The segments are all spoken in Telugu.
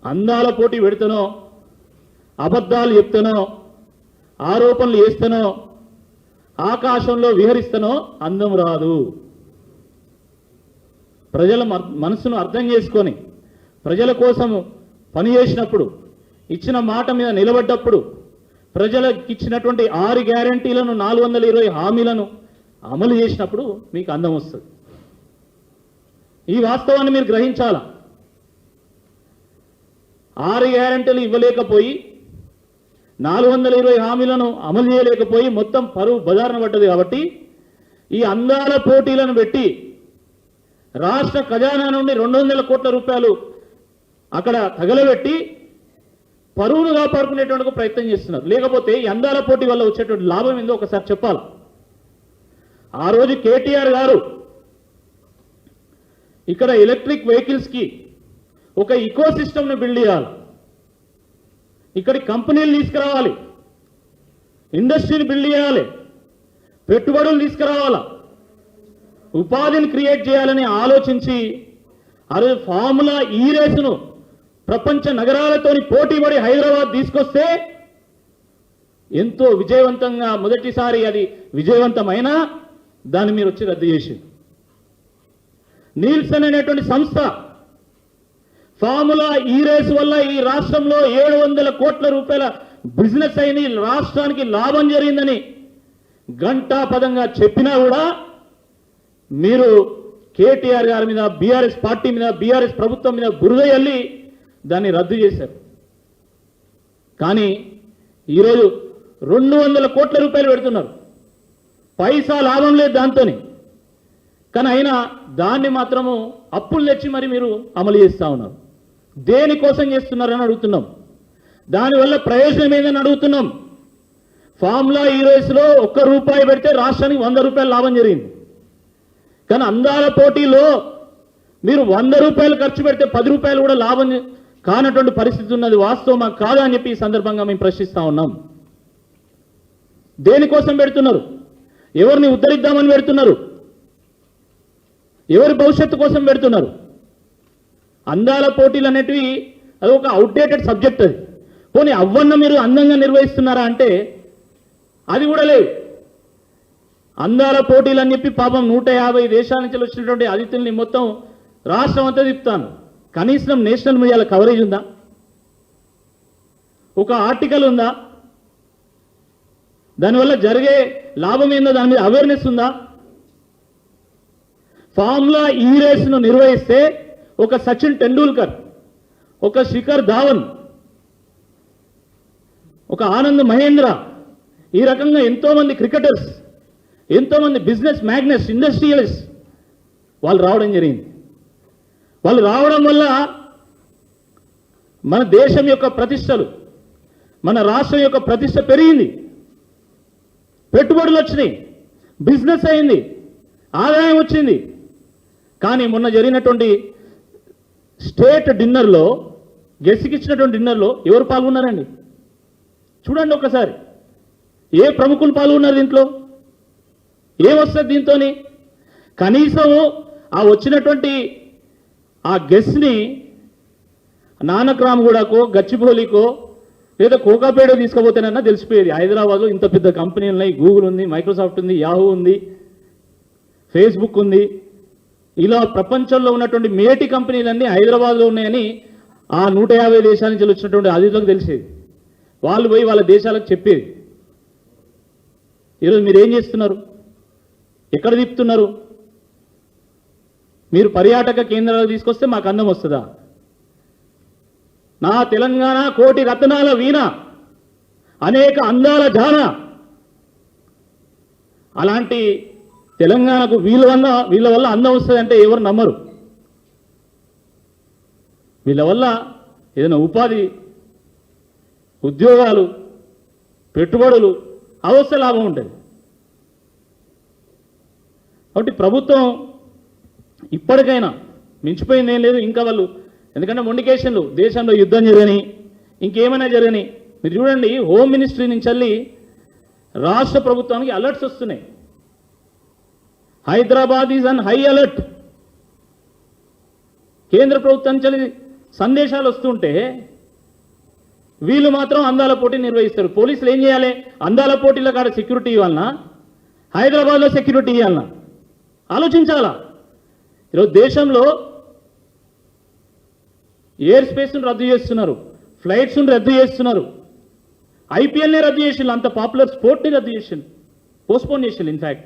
అందాల పోటీ పెడుతానో, అబద్ధాలు చెప్తానో, ఆరోపణలు చేస్తానో, ఆకాశంలో విహరిస్తానో అందం రాదు. ప్రజల మనసును అర్థం చేసుకొని ప్రజల కోసం పనిచేసినప్పుడు, ఇచ్చిన మాట మీద నిలబడ్డప్పుడు, ప్రజలకు ఇచ్చినటువంటి 6 గ్యారంటీలను 420 హామీలను అమలు చేసినప్పుడు మీకు అందం వస్తుంది. ఈ వాస్తవాన్ని మీరు గ్రహించాలా. 6 గ్యారంటీలు ఇవ్వలేకపోయి 420 హామీలను అమలు చేయలేకపోయి మొత్తం పరువు బజారున పడ్డది. కాబట్టి ఈ అందాల పోటీలను పెట్టి రాష్ట్ర ఖజానా నుండి 200 కోట్ల రూపాయలు అక్కడ తగలబెట్టి పరువును కాపాడుకునేటువంటి ప్రయత్నం చేస్తున్నారు. లేకపోతే ఈ అందాల పోటీ వల్ల వచ్చేటువంటి లాభం ఏందో ఒకసారి చెప్పాలి. ఆ రోజు కేటీఆర్ గారు ఇక్కడ ఎలక్ట్రిక్ వెహికల్స్కి ఒక ఇకో సిస్టమ్ని బిల్డ్ చేయాలి, ఇక్కడి కంపెనీలు తీసుకురావాలి, ఇండస్ట్రీని బిల్డ్ చేయాలి, పెట్టుబడులు తీసుకురావాలా, ఉపాధిని క్రియేట్ చేయాలని ఆలోచించి అదే ఫార్ములా ఈ రేసును ప్రపంచ నగరాలతోని పోటీపడి హైదరాబాద్ తీసుకొస్తే ఎంతో విజయవంతంగా మొదటిసారి అది విజయవంతమైనా దాన్ని మీరు వచ్చి రద్దు చేసి నీల్సన్ అనేటువంటి సంస్థ ఫార్ములా ఈ రేసు వల్ల ఈ రాష్ట్రంలో 700 కోట్ల రూపాయల బిజినెస్ అయిన రాష్ట్రానికి లాభం జరిగిందని గంటాపదంగా చెప్పినా కూడా మీరు కేటీఆర్ గారి మీద, బీఆర్ఎస్ పార్టీ మీద, బీఆర్ఎస్ ప్రభుత్వం మీద బురద చల్లి దాన్ని రద్దు చేశారు. కానీ ఈరోజు 200 కోట్ల రూపాయలు పెడుతున్నారు, పైసా లాభం లేదు దాంతోని. కానీ అయినా దాన్ని మాత్రము అప్పులు తెచ్చి మరి మీరు అమలు చేస్తూ ఉన్నారు. దేనికోసం చేస్తున్నారని అడుగుతున్నాం. దానివల్ల ప్రయోజనం ఏందని అడుగుతున్నాం. ఫార్ములా ఈ రేసులో 1 రూపాయి పెడితే రాష్ట్రానికి 100 రూపాయలు లాభం జరిగింది. కానీ అందాల పోటీలో మీరు 100 రూపాయలు ఖర్చు పెడితే 10 రూపాయలు కూడా లాభం కానటువంటి పరిస్థితి ఉన్నది. వాస్తవమా కాదా అని చెప్పి ఈ సందర్భంగా మేము ప్రశ్నిస్తూ ఉన్నాం. దేనికోసం పెడుతున్నారు? ఎవరిని ఉద్ధరిద్దామని పెడుతున్నారు? ఎవరి భవిష్యత్తు కోసం పెడుతున్నారు? అందాల పోటీలు అనేటివి అది ఒక అవుట్డేటెడ్ సబ్జెక్ట్. అది పోనీ అవ్వన్న మీరు అందంగా నిర్వహిస్తున్నారా అంటే అది కూడా లేదు. అందాల పోటీలు అని చెప్పి పాపం 150 దేశాల నుంచి వచ్చినటువంటి అతిథుల్ని మొత్తం రాష్ట్రం అంతా తిప్పుతాను. కనీసం నేషనల్ మీడియాలో కవరేజ్ ఉందా? ఒక ఆర్టికల్ ఉందా? దానివల్ల జరిగే లాభం ఏందో దాని మీద అవేర్నెస్ ఉందా? ఫార్ములా ఈ రేసును నిర్వహిస్తే ఒక సచిన్ టెండూల్కర్, ఒక శిఖర్ ధావన్, ఒక ఆనంద్ మహేంద్ర, ఈ రకంగా ఎంతోమంది క్రికెటర్స్, ఎంతోమంది బిజినెస్ మ్యాగ్నెట్స్, ఇండస్ట్రియలిస్ట్ వాళ్ళు రావడం జరిగింది. వాళ్ళు రావడం వల్ల మన దేశం యొక్క ప్రతిష్టలు, మన రాష్ట్రం యొక్క ప్రతిష్ట పెరిగింది, పెట్టుబడులు వచ్చినాయి, బిజినెస్ అయింది, ఆదాయం వచ్చింది. కానీ మొన్న జరిగినటువంటి స్టేట్ డిన్నర్లో, గెస్ట్కిచ్చినటువంటి డిన్నర్లో ఎవరు పాల్గొన్నారండి? చూడండి ఒకసారి. ఏ ప్రముఖులు పాల్గొన్నారు దీంట్లో? ఏమొస్తుంది దీంతో? కనీసం ఆ వచ్చినటువంటి ఆ గెస్ట్ని నానక్రామ్గూడకో, గచ్చిబౌలికో లేదా కోకాపేట తీసుకుపోతేనన్నా తెలిసిపోయేది. హైదరాబాద్లో ఇంత పెద్ద కంపెనీలు ఉన్నాయి, గూగుల్ ఉంది, మైక్రోసాఫ్ట్ ఉంది, యాహూ ఉంది, ఫేస్బుక్ ఉంది. ఇలా ప్రపంచంలో ఉన్నటువంటి మేటి కంపెనీలన్నీ హైదరాబాద్లో ఉన్నాయని ఆ 150 దేశాల నుంచి వచ్చినటువంటి అతిథులకు తెలిసేది. వాళ్ళు పోయి వాళ్ళ దేశాలకు చెప్పేది. ఈరోజు మీరు ఏం చేస్తున్నారు? ఎక్కడ తిప్పుతున్నారు? మీరు పర్యాటక కేంద్రాలు తీసుకొస్తే మాకు అందం వస్తుందా? నా తెలంగాణ కోటి రత్నాల వీణ, అనేక అందాల జాన. అలాంటి తెలంగాణకు వీళ్ళ వల్ల అందం వస్తుందంటే ఎవరు నమ్మరు. వీళ్ళ వల్ల ఏదైనా ఉపాధి, ఉద్యోగాలు, పెట్టుబడులు అవస్థ లాభం ఉంటుంది. కాబట్టి ప్రభుత్వం ఇప్పటికైనా మించిపోయింది ఏం లేదు. ఇంకా వాళ్ళు ఎందుకంటే మొండికేషన్లు, దేశంలో యుద్ధం జరగని, ఇంకేమైనా జరగని. మీరు చూడండి, హోమ్ మినిస్ట్రీ నుంచి వెళ్ళి రాష్ట్ర ప్రభుత్వానికి అలర్ట్స్ వస్తున్నాయి. Hyderabad is an high alert. కేంద్ర ప్రభుత్వం నుంచి సందేశాలు వస్తుంటే వీళ్ళు మాత్రం అందాల పోటీ నిర్వహిస్తారు. పోలీసులు ఏం చేయాలి? అందాల పోటీల కాడ సెక్యూరిటీ ఇవ్వాలన్నా, హైదరాబాద్లో సెక్యూరిటీ ఇవ్వాలన్నా? ఆలోచించాలా? ఈరోజు దేశంలో ఎయిర్ స్పేస్ను రద్దు చేస్తున్నారు, ఫ్లైట్స్ను రద్దు చేస్తున్నారు, ఐపీఎల్ని రద్దు చేసిండు, అంత పాపులర్ స్పోర్ట్ని రద్దు చేసిండు, పోస్ట్పోన్ చేసిండు. ఇన్ఫ్యాక్ట్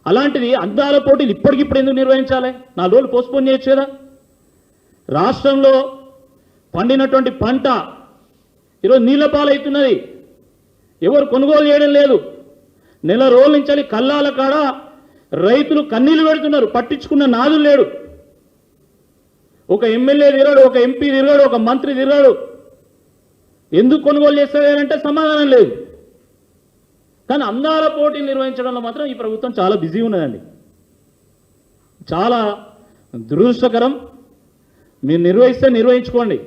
అలాంటిది అందాల పోటీలు ఇప్పటికిప్పుడు ఎందుకు నిర్వహించాలి? 4 రోజులు పోస్ట్పోన్ చేయొచ్చు కదా. రాష్ట్రంలో పండినటువంటి పంట ఈరోజు నీళ్ల పాలవుతున్నది, ఎవరు కొనుగోలు చేయడం లేదు. నెల రోజుల నుంచి కల్లాల కాడ రైతులు కన్నీళ్లు పెడుతున్నారు, పట్టించుకున్న నాదులు లేడు. ఒక ఎమ్మెల్యే తిరగాడు, ఒక ఎంపీ తిరగాడు, ఒక మంత్రి తిరగాడు. ఎందుకు కొనుగోలు చేస్తారంటే సమాధానం లేదు. కానీ అందాల పోటీలు నిర్వహించడంలో మాత్రం ఈ ప్రభుత్వం చాలా బిజీ ఉన్నదండి. చాలా దురదృష్టకరం. మీరు నిర్వహిస్తే నిర్వహించుకోండి,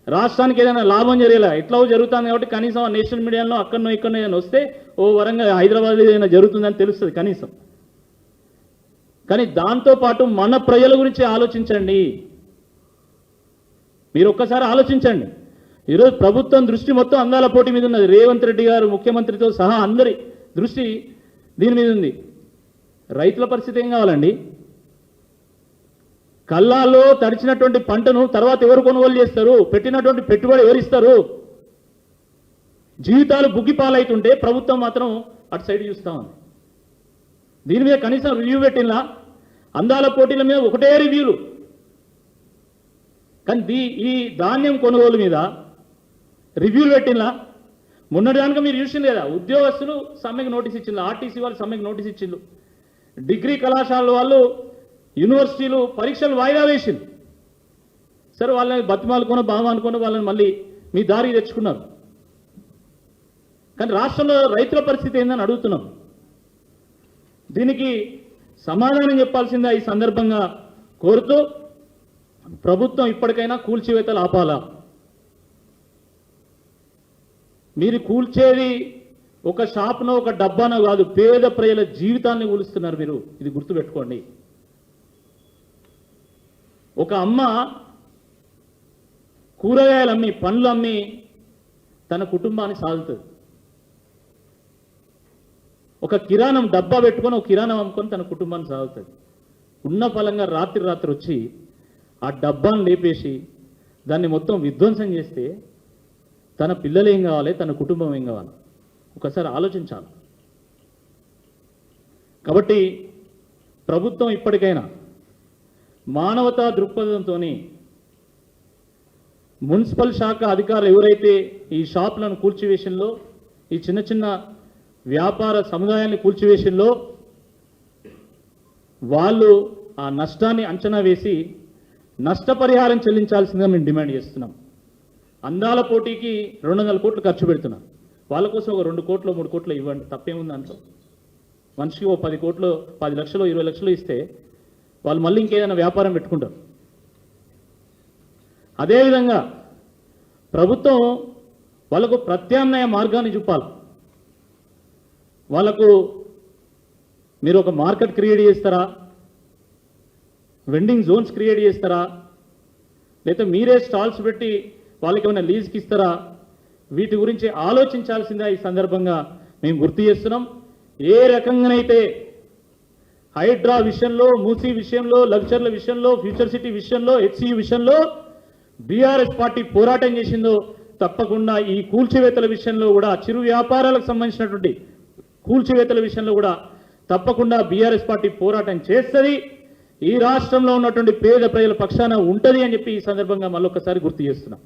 రాష్ట్రానికి ఏదైనా లాభం జరిగేలా. ఎట్లా జరుగుతుంది కాబట్టి కనీసం నేషనల్ మీడియాలో అక్కడనో ఇక్కడనో ఏదైనా వస్తే ఓ వరంగా హైదరాబాద్లో ఏదైనా జరుగుతుందని తెలుస్తుంది కనీసం. కానీ దాంతోపాటు మన ప్రజల గురించి ఆలోచించండి. మీరు ఒక్కసారి ఆలోచించండి. ఈరోజు ప్రభుత్వం దృష్టి మొత్తం అందాల పోటీ మీద ఉన్నది. రేవంత్ రెడ్డి గారు ముఖ్యమంత్రితో సహా అందరి దృష్టి దీని మీద ఉంది. రైతుల పరిస్థితి ఏం కావాలండి? కల్లాల్లో తడిచినటువంటి పంటను తర్వాత ఎవరు కొనుగోలు చేస్తారు? పెట్టినటువంటి పెట్టుబడి ఎవరిస్తారు? జీవితాలు బుగ్గిపాలవుతుంటే ప్రభుత్వం మాత్రం అటు సైడ్ చూస్తామని. దీని మీద కనీసం రివ్యూ పెట్టినా? అందాల పోటీల మీద ఒకటే రివ్యూలు. కానీ ఈ ధాన్యం కొనుగోలు మీద రివ్యూలు పెట్టినా? మొన్నటిదానిక మీరు చూసింది కదా, ఉద్యోగస్తులు సమ్మెకు నోటీస్ ఇచ్చిండ్రు, ఆర్టీసీ వాళ్ళు సమ్మెకు నోటీస్ ఇచ్చిండ్రు, డిగ్రీ కళాశాలల వాళ్ళు, యూనివర్సిటీలు పరీక్షలు వాయిదా వేసిండ్రు. సరే వాళ్ళని బతిమాలుకొని బాగా వాళ్ళని మళ్ళీ మీ దారికి తెచ్చుకున్నారు. కానీ రాష్ట్రంలో రైతుల పరిస్థితి ఏందని అడుగుతున్నాం. దీనికి సమాధానం చెప్పాల్సిందే ఈ సందర్భంగా కోరుతూ, ప్రభుత్వం ఇప్పటికైనా కూల్చివేతలు ఆపాలా. మీరు కూల్చేది ఒక షాప్నో ఒక డబ్బానో కాదు, పేద ప్రజల జీవితాన్ని కూలుస్తున్నారు మీరు. ఇది గుర్తుపెట్టుకోండి. ఒక అమ్మ కూరగాయలు అమ్మి, పండ్లు అమ్మి తన కుటుంబాన్ని సాగుతుంది. ఒక కిరాణం డబ్బా పెట్టుకొని ఒక కిరాణం అమ్ముకొని తన కుటుంబాన్ని సాగుతుంది. ఉన్న ఫలంగా రాత్రి వచ్చి ఆ డబ్బాను లేపేసి దాన్ని మొత్తం విధ్వంసం చేస్తే తన పిల్లలు ఏం కావాలి, తన కుటుంబం ఏం కావాలి? ఒకసారి ఆలోచించాలి. కాబట్టి ప్రభుత్వం ఇప్పటికైనా మానవతా దృక్పథంతో మున్సిపల్ శాఖ అధికారులు ఎవరైతే ఈ షాపులను కూల్చివేషన్లో, ఈ చిన్న చిన్న వ్యాపార సముదాయాన్ని కూల్చివేషన్లో వాళ్ళు ఆ నష్టాన్ని అంచనా వేసి నష్టపరిహారం చెల్లించాల్సిందిగా మేము డిమాండ్ చేస్తున్నాం. అందాల పోటీకి 200 కోట్లు ఖర్చు పెడుతున్నాం. వాళ్ళ కోసం ఒక 2 కోట్లు 3 కోట్లు ఇవ్వండి, తప్పేముంది దాంట్లో. మనిషికి ఓ 10 కోట్లు, 10 లక్షలు 20 లక్షలు ఇస్తే వాళ్ళు మళ్ళీ ఇంకేదైనా వ్యాపారం పెట్టుకుంటారు. అదేవిధంగా ప్రభుత్వం వాళ్ళకు ప్రత్యామ్నాయ మార్గాన్ని చూపాలి. వాళ్ళకు మీరు ఒక మార్కెట్ క్రియేట్ చేస్తారా, వెండింగ్ జోన్స్ క్రియేట్ చేస్తారా, లేకపోతే మీరే స్టాల్స్ పెట్టి వాళ్ళకి ఏమైనా లీజ్కి ఇస్తారా? వీటి గురించి ఆలోచించాల్సిందే ఈ సందర్భంగా మేము గుర్తు చేస్తున్నాం. ఏ రకంగానైతే హైడ్రా విషయంలో, మూసీ విషయంలో, లగ్జర్ల విషయంలో, ఫ్యూచర్ సిటీ విషయంలో, హెచ్సియు విషయంలో బీఆర్ఎస్ పార్టీ పోరాటం చేసిందో తప్పకుండా ఈ కూల్చివేతల విషయంలో కూడా, చిరు వ్యాపారాలకు సంబంధించినటువంటి కూల్చివేతల విషయంలో కూడా తప్పకుండా బీఆర్ఎస్ పార్టీ పోరాటం చేస్తుంది. ఈ రాష్ట్రంలో ఉన్నటువంటి పేద ప్రజల పక్షాన ఉంటుంది అని చెప్పి ఈ సందర్భంగా మళ్ళొకసారి గుర్తు చేస్తున్నాం.